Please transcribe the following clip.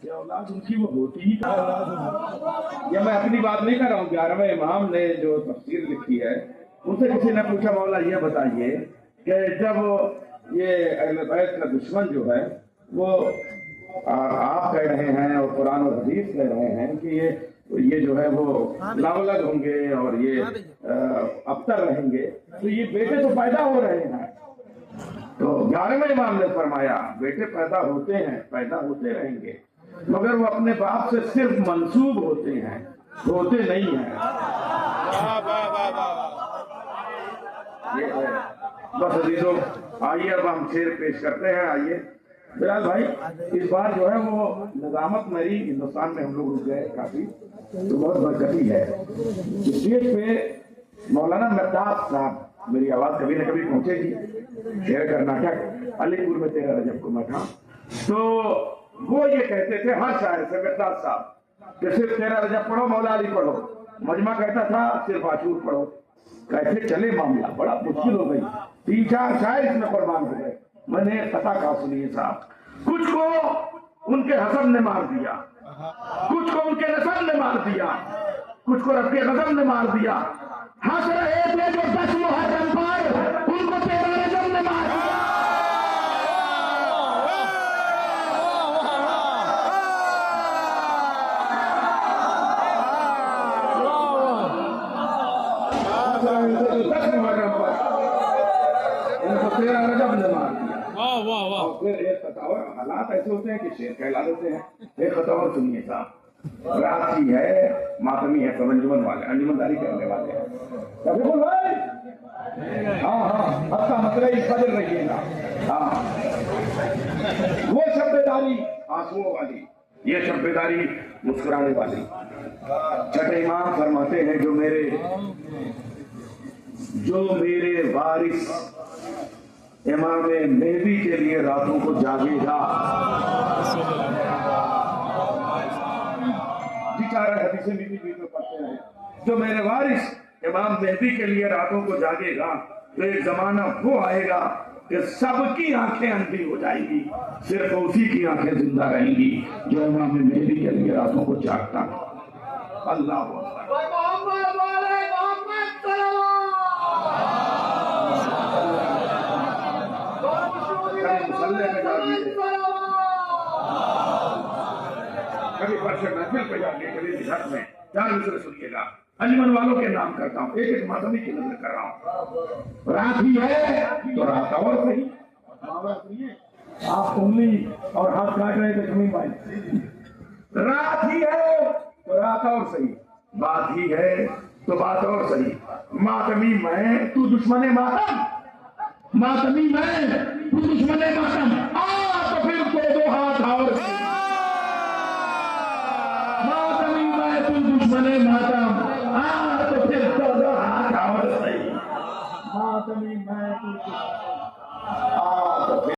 ये औलाद उनकी वो होती ही कहाँ। ये मैं अपनी बात नहीं कर रहा हूँ, 11वें इमाम ने जो तफसीर लिखी है उनसे किसी ने पूछा मौला ये बताइए कि जब ये अहले बैत का दुश्मन जो है वो आप कह रहे हैं और कुरान और हदीस कह रहे हैं कि ये जो है वो लावलद होंगे और ये अबतर रहेंगे, तो ये बेटे तो पैदा हो रहे हैं। तो 11वें इमाम ने फरमाया बेटे पैदा होते हैं, पैदा होते रहेंगे, मगर वो अपने बाप से सिर्फ मंसूब होते हैं, होते नहीं हैं। ये है बस अजीजों, आइए अब हम शेर पेश करते हैं। आइए बिलाल भाई, इस बार जो है वो निजामत मेरी हिंदुस्तान में हम लोग रुक गए काफी, तो बहुत बरकती है। स्टेज पे मौलाना मेहताब साहब, मेरी आवाज कभी न कभी पहुंचेगी, शेर कर्नाटक अलीपुर में 13 रजब को मैं था, तो वो ये कहते थे हर शायर से मेहताब साहब कि सिर्फ 13 रजब पढ़ो, मौला अली पढ़ो। मजमा कहता था सिर्फ आशूर पढ़ो। कैसे चले मामला, बड़ा मुश्किल हो गई। 3-4 शायर इसमें कुर्बान हो गए। मैंने कथा कहा सुनिए साहब, कुछ को उनके हसन ने मार दिया, कुछ को उनके नसब ने मार दिया, कुछ को रब के गजब ने मार दिया। हंस रहे थे जो 10 मुहर्रम पर, उनको 13 रजब ने मार दिया। फिर एक खतावर, हालात ऐसे होते हैं कि शेर कहला देते हैं। एक खतावर सुनिए साहब, रात ही है, मातमी है, सब अंजुमन वाले अंजुमनदारी करने वाले हैं। बिल्कुल भाई, हाँ अच्छा मतलब फजल रहिएगा। हाँ, वो शब्देदारी आंसुओं वाली, ये शब्देदारी मुस्कुराने वाली। छठे इमाम फरमाते हैं जो मेरे वारिस इमाम मेहदी के लिए रातों को जागेगा। हदीसें बीच में पढ़ते हैं, जो मेरे वारिस इमाम मेहदी के लिए रातों को जागेगा, तो एक जमाना वो आएगा कि सबकी आंखें अंधी हो जाएगी, सिर्फ उसी की आंखें जिंदा रहेंगी जो इमाम मेहदी के लिए रातों को जागता है। अल्लाह कभी परसों महफिल पे जाके, कभी घर में चार मिसरे सुनिएगा। अंजुमन वालों के नाम करता हूँ, एक एक मातमी की नजर कर रहा हूँ। रात ही है तो रात और सही, आप उंगली और हाथ काट रहे थे कमी भाई। रात ही है तो रात और सही, बात ही है तो बात और सही। मातमी मैं तू दुश्मने मातम, मातमी मैं तू दुश्मने मातम, आ तो फिर दो हाथ और सही। मातमी मैं तू दुश्मने मातम, आ तो फिर दो हाथ और सही। मातमी मैं तू